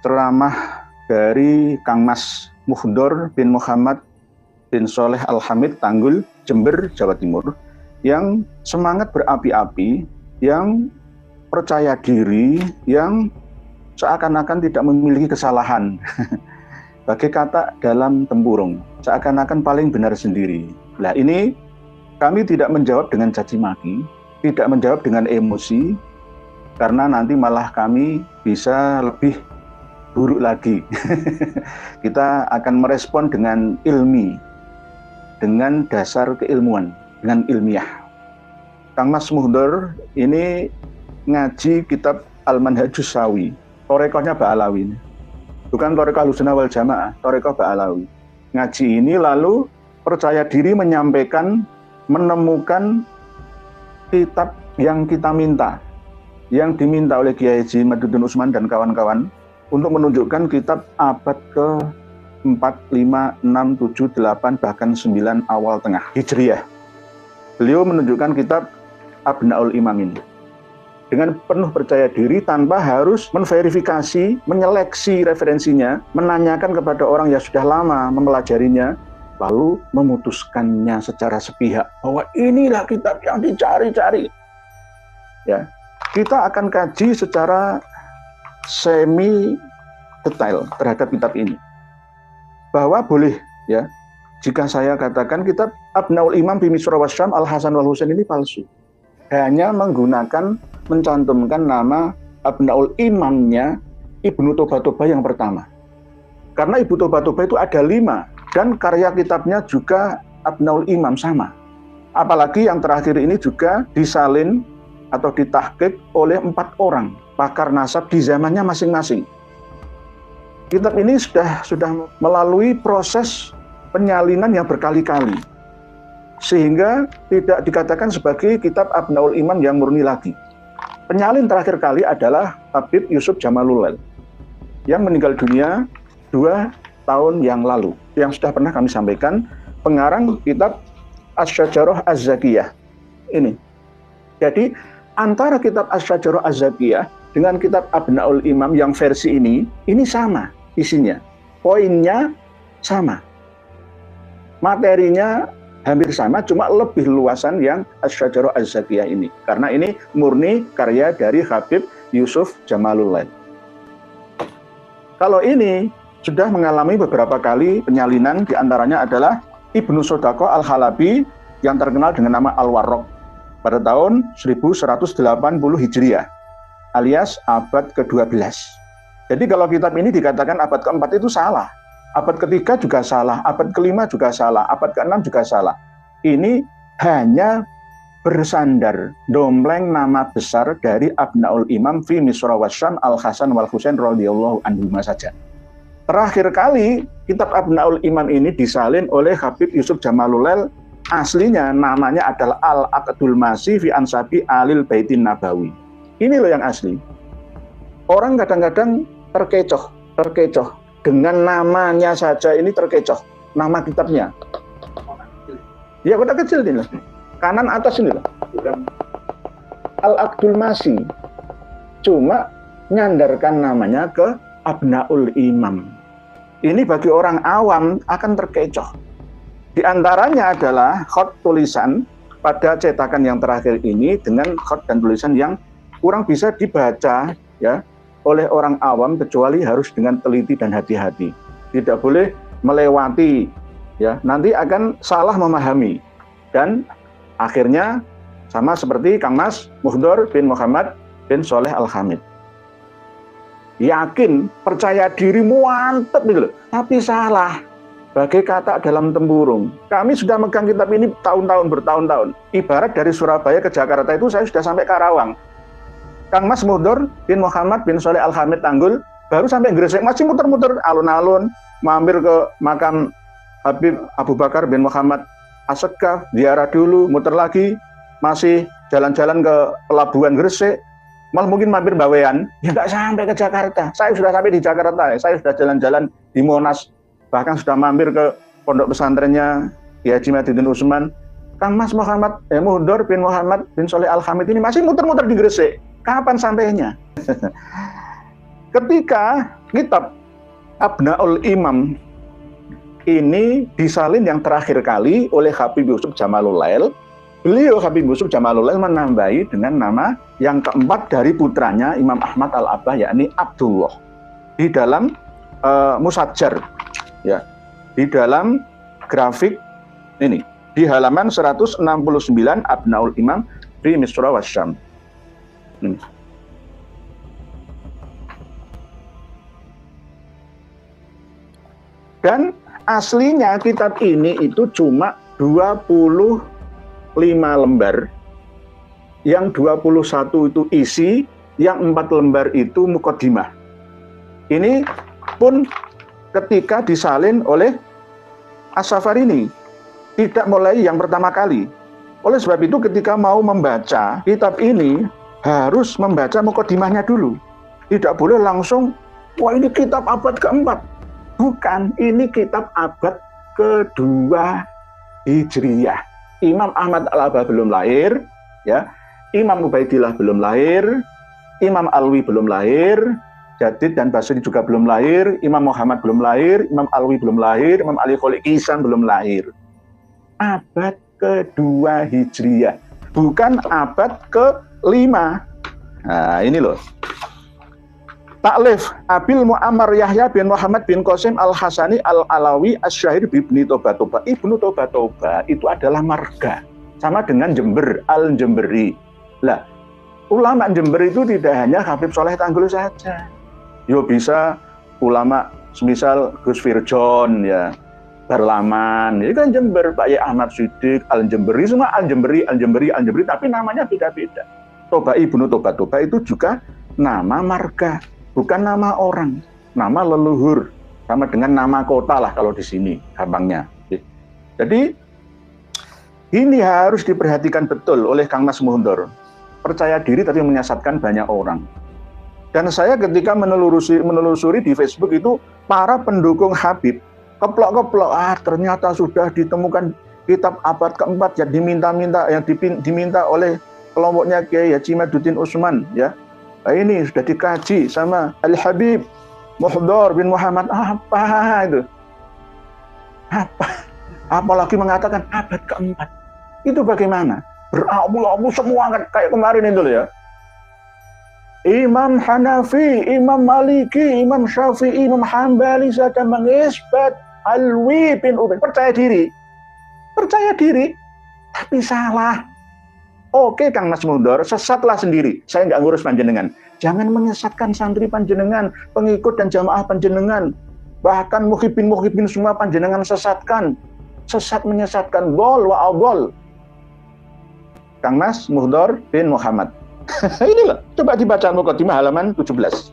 ceramah dari Kang Mas Muhdor bin Muhammad bin Soleh Al-Hamid, Tanggul, Jember, Jawa Timur, yang semangat berapi-api, yang percaya diri, yang seakan-akan tidak memiliki kesalahan. Bagai kata dalam tempurung, seakan-akan paling benar sendiri. Nah, ini kami tidak menjawab dengan caci maki, tidak menjawab dengan emosi, karena nanti malah kami bisa lebih buruk lagi. Kita akan merespon dengan ilmi, dengan dasar keilmuan, dengan ilmiah. Kang Mas Muhdor ini ngaji kitab Al-Manhajus Sawi, torekohnya Ba'alawi. Bukan torekoh Ahlussunnah wal Jamaah, torekoh Ba'alawi. Ngaji ini lalu percaya diri menyampaikan, menemukan kitab yang kita minta, yang diminta oleh Kiai Haji Madudun Usman dan kawan-kawan untuk menunjukkan kitab abad ke-4, 5, 6, 7, 8, bahkan 9 awal tengah Hijriyah. Beliau menunjukkan kitab Abnaul Imam ini dengan penuh percaya diri tanpa harus menverifikasi, menyeleksi referensinya, menanyakan kepada orang yang sudah lama mempelajarinya, lalu memutuskannya secara sepihak bahwa inilah kitab yang dicari-cari. Ya, kita akan kaji secara semi detail terhadap kitab ini. Bahwa boleh ya, jika saya katakan kitab Abnaul Imam bi Misra wa Syam Al-Hasan wal Husain ini palsu. Hanya menggunakan, mencantumkan nama Abnaul Imamnya Ibnu Toba-Toba yang pertama. Karena Ibnu Toba-Toba itu ada 5 dan karya kitabnya juga Abnaul Imam sama. Apalagi yang terakhir ini juga disalin atau ditahqiq oleh 4 orang pakar nasab di zamannya masing-masing. Kitab ini sudah melalui proses penyalinan yang berkali-kali, sehingga tidak dikatakan sebagai kitab Abnaul Imam yang murni lagi. Penyalin terakhir kali adalah Habib Yusuf Jamalulail yang meninggal dunia 2 tahun yang lalu, yang sudah pernah kami sampaikan, pengarang kitab Asy-Syajarah Az-Zakiyah ini. Jadi antara kitab Asy-Syajarah Az-Zakiyah dengan kitab Abnaul Imam yang versi ini sama isinya, poinnya sama, materinya hampir sama, cuma lebih luasan yang Asy-Syajarah Az-Zakiyah ini, karena ini murni karya dari Habib Yusuf Jamalulail. Kalau ini sudah mengalami beberapa kali penyalinan, diantaranya adalah Ibnu Sodaqah Al-Halabi yang terkenal dengan nama Al-Warraq pada tahun 1180 Hijriah alias abad ke-12. Jadi kalau kitab ini dikatakan abad ke-4 itu salah, abad ke-3 juga salah, abad ke-5 juga salah, abad ke-6 juga salah. Ini hanya bersandar dompleng nama besar dari Abnaul Imam fi Misra wa Syam Al-Hasan wal Husain radhiyallahu anhuma saja. Terakhir kali kitab Abnaul Imam ini disalin oleh Habib Yusuf Jamalulail, aslinya namanya adalah Al-Aqdul Masih fi Ansabi Alil Baitin Nabawi. Ini loh yang asli. Orang kadang-kadang terkecoh dengan namanya saja, ini terkecoh. Nama kitabnya. Ya kotak kecil ini lah. Kanan atas ini lah. Al-Aqdul Masih. Cuma nyandarkan namanya ke Abnaul Imam. Ini bagi orang awam akan terkecoh. Di antaranya adalah khot tulisan pada cetakan yang terakhir ini dengan khot dan tulisan yang kurang bisa dibaca ya oleh orang awam, kecuali harus dengan teliti dan hati-hati. Tidak boleh melewati ya, nanti akan salah memahami. Dan akhirnya sama seperti Kang Mas Muhdor bin Muhammad bin Soleh Al-Hamid. Yakin, percaya diri, mantep gitu loh, tapi salah. Bagai kata dalam tempurung. Kami sudah megang kitab ini bertahun-tahun. Ibarat dari Surabaya ke Jakarta itu saya sudah sampai Karawang. Kang Mas Muhdor bin Muhammad bin Soleh Al-Hamid Tanggul baru sampai Gresik, masih muter-muter alun-alun, mampir ke makam Habib Abu Bakar bin Muhammad As-Segaf, ziarah dulu, muter lagi, masih jalan-jalan ke pelabuhan Gresik, malah mungkin mampir Bawean, ya nggak sampai ke Jakarta. Saya sudah sampai di Jakarta, saya sudah jalan-jalan di Monas, bahkan sudah mampir ke pondok pesantrennya Kiai Haji Madudun Usman. Kang Mas Muhdor bin Muhammad bin Soleh Al-Hamid ini masih muter-muter di Gresik. Kapan sampainya? ketika kitab Abnaul Imam ini disalin yang terakhir kali oleh Habib Yusuf Jamalulail, beliau Habib Yusuf Jamalulail menambahi dengan nama yang keempat dari putranya Imam Ahmad Al-Abbah, yakni Abdullah, di dalam Musajjar, ya, di dalam grafik ini di halaman 169 Abnaul Imam fi Misra wasyam. Dan aslinya kitab ini itu cuma 25 lembar, yang 21 itu isi, yang 4 lembar itu muqaddimah. Ini pun ketika disalin oleh As-Safarini, tidak mulai yang pertama kali. Oleh sebab itu ketika mau membaca kitab ini harus membaca muqaddimahnya dulu. Tidak boleh langsung, wah ini kitab abad keempat. Bukan, ini kitab abad kedua Hijriyah. Imam Ahmad Al-Abbah belum lahir, ya. Imam Ubaidillah belum lahir, Imam Alwi belum lahir, Jadid dan Basri juga belum lahir, Imam Muhammad belum lahir, Imam Alwi belum lahir, Imam Ali Kholil Ihsan belum lahir. Abad kedua Hijriyah, bukan abad ke-5. Nah, ini loh. Taklif Abil Mu'ammar Yahya bin Muhammad bin Qasim Al-Hasani Al-Alawi Asy-Syahir Bibni Tobatoba. Ibnu Tobatoba itu adalah marga, sama dengan Jember, Al-Jemberi. Lah, ulama Jember itu tidak hanya Habib Soleh Tanggul saja. Yo bisa ulama semisal Gus Firjon, ya, Barlaman, ini kan Jember, Pak Yai Ahmad Siddiq, Al-Jemberi, semua Al-Jemberi, tapi namanya beda-beda. Toba Ibnu Tobatoba itu juga nama marga, bukan nama orang, nama leluhur, sama dengan nama kota lah kalau di sini gampangnya. Jadi ini harus diperhatikan betul oleh Kang Mas Muhundor. Percaya diri tapi menyesatkan banyak orang. Dan saya ketika menelusuri di Facebook itu para pendukung Habib keplok-keplok, ternyata sudah ditemukan kitab abad keempat yang diminta oleh kelompoknya Kiai Haji Maduddin Utsman, ya. Nah, ini sudah dikaji sama Al-Habib Muhdor bin Muhammad. Apa itu? Apalagi mengatakan abad keempat. Itu bagaimana? Berabu-abu semua kayak kemarin itu ya. Imam Hanafi, Imam Maliki, Imam Syafi'i, Imam Hambali saja mengisbat Alwi bin Ubaid. Percaya diri, tapi salah. Oke Kang Mas Muhundor, sesatlah sendiri. Saya nggak ngurus panjenengan. Jangan menyesatkan santri panjenengan, pengikut dan jamaah panjenengan. Bahkan muhibin semua panjenengan sesatkan. Sesat menyesatkan, bol wa abol. Kang Mas Muhundor bin Muhammad. Ini loh, coba dibaca muqaddimah halaman 17.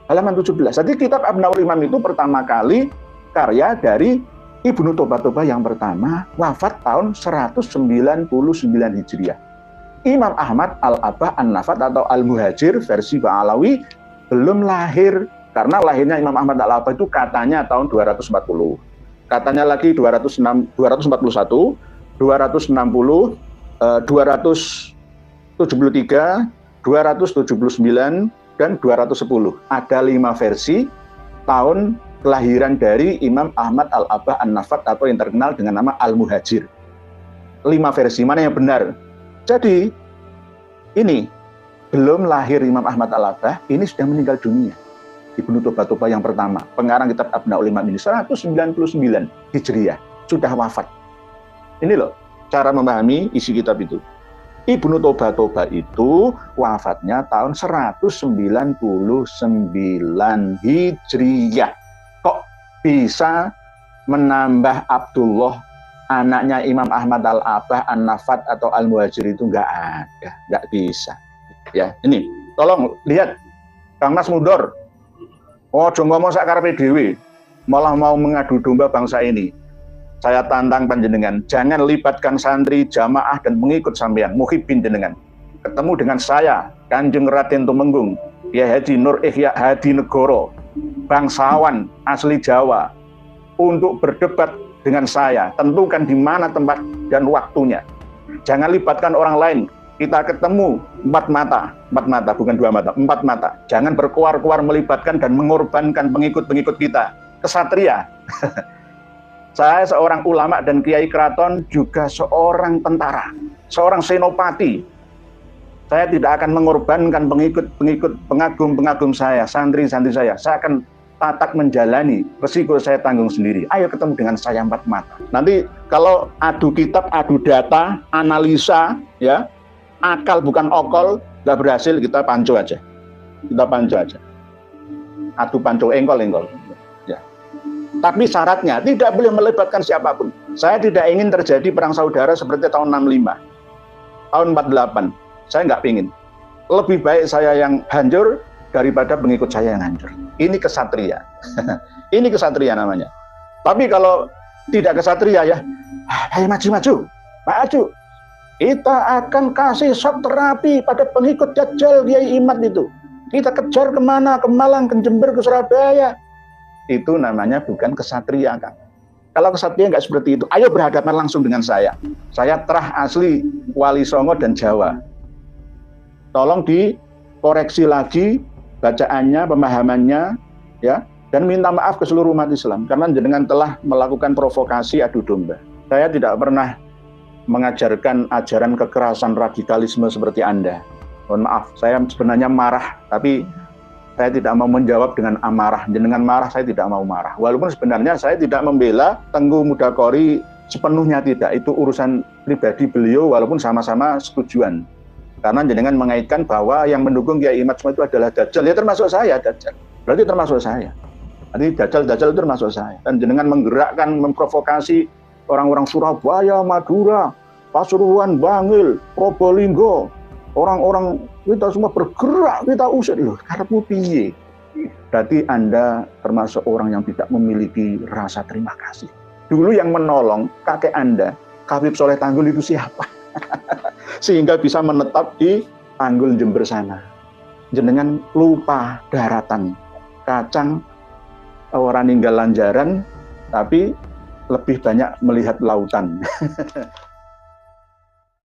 Halaman 17. Jadi kitab Abnaul Imam itu pertama kali karya dari Ibnu Tobatoba yang pertama, wafat tahun 199 Hijriah. Imam Ahmad Al-Abbah An-Nafat atau Al-Muhajir versi Ba'alawi belum lahir, karena lahirnya Imam Ahmad Al-Abbah itu katanya tahun 240. Katanya lagi 241, 260, 273, 279, dan 210. Ada 5 versi tahun kelahiran dari Imam Ahmad Al-Abbah An-Nafat atau yang terkenal dengan nama Al-Muhajir. 5 versi, mana yang benar? Jadi, ini belum lahir Imam Ahmad Al-Abbah, ini sudah meninggal dunia. Ibnu Tobatoba yang pertama, pengarang kitab Abnaul Imam ini 199 Hijriah, sudah wafat. Ini loh, cara memahami isi kitab itu. Ibnu Tobatoba itu wafatnya tahun 199 Hijriah. Kok bisa menambah Abdullah, anaknya Imam Ahmad Al-Abbah An-Nafat atau Al-Muhajir itu? Nggak ada, nggak bisa. Ya, ini tolong lihat Kang Mas Muhundor. Oh, ngomong sakarepe dhewe, malah mau mengadu domba bangsa ini. Saya tantang panjenengan, jangan libatkan santri, jamaah dan pengikut sampean, muhibin jenengan. Ketemu dengan saya, Kanjeng Raden Tumenggung, Kiai Haji Nur Ihya Hadi Negoro, bangsawan asli Jawa, untuk berdebat dengan saya. Tentukan di mana tempat dan waktunya. Jangan libatkan orang lain. kita ketemu empat mata, bukan dua mata, empat mata. Jangan berkuar-kuar melibatkan dan mengorbankan pengikut-pengikut kita. Kesatria. Saya seorang ulama dan kiai keraton, juga seorang tentara, seorang senopati. Saya tidak akan mengorbankan pengikut-pengikut, pengagum-pengagum saya, santri-santri saya. Saya akan tatak menjalani, resiko saya tanggung sendiri. Ayo ketemu dengan saya empat mata. Nanti kalau adu kitab, adu data, analisa, ya, akal bukan okol, nggak berhasil, kita panco aja. Kita panco aja. Adu panco, engkol. Ya. Tapi syaratnya tidak boleh melibatkan siapapun. Saya tidak ingin terjadi perang saudara seperti tahun 65, tahun 48. Saya nggak ingin. Lebih baik saya yang hancur daripada pengikut saya yang hancur. Ini kesatria. Ini kesatria namanya. Tapi kalau tidak kesatria ya, ayo maju. Kita akan kasih shock terapi pada pengikut Dajjal Kiai Imad itu. Kita kejar kemana? Ke Malang, ke Jember, ke Surabaya. Itu namanya bukan kesatria, Kang. Kalau kesatria nggak seperti itu, ayo berhadapan langsung dengan saya. Saya terah asli Wali Songo dan Jawa. Tolong dikoreksi lagi bacaannya, pemahamannya, ya, dan minta maaf ke seluruh umat Islam karena jenengan telah melakukan provokasi adu domba. Saya tidak pernah mengajarkan ajaran kekerasan radikalisme seperti Anda. Mohon maaf, saya sebenarnya marah, tapi saya tidak mau menjawab dengan amarah. Jenengan marah, saya tidak mau marah. Walaupun sebenarnya saya tidak membela Tengku Mudakori sepenuhnya, tidak. Itu urusan pribadi beliau, walaupun sama-sama setujuan. Karena jenengan mengaitkan bahwa yang mendukung Kiai Imad semua itu adalah Dajjal. Ya termasuk saya, Dajjal. Berarti termasuk saya. Nanti Dajjal itu termasuk saya. Dan jenengan menggerakkan, memprovokasi orang-orang Surabaya, Madura, Pasuruan, Bangil, Probolinggo. Orang-orang kita semua bergerak, kita usir. Loh, karepmu piye? Berarti Anda termasuk orang yang tidak memiliki rasa terima kasih. Dulu yang menolong kakek Anda, Habib Soleh Tanggul itu siapa? Sehingga bisa menetap di Tanggul Jember sana. Jenengan lupa daratan, kacang orang ninggal lanjaran, tapi lebih banyak melihat lautan.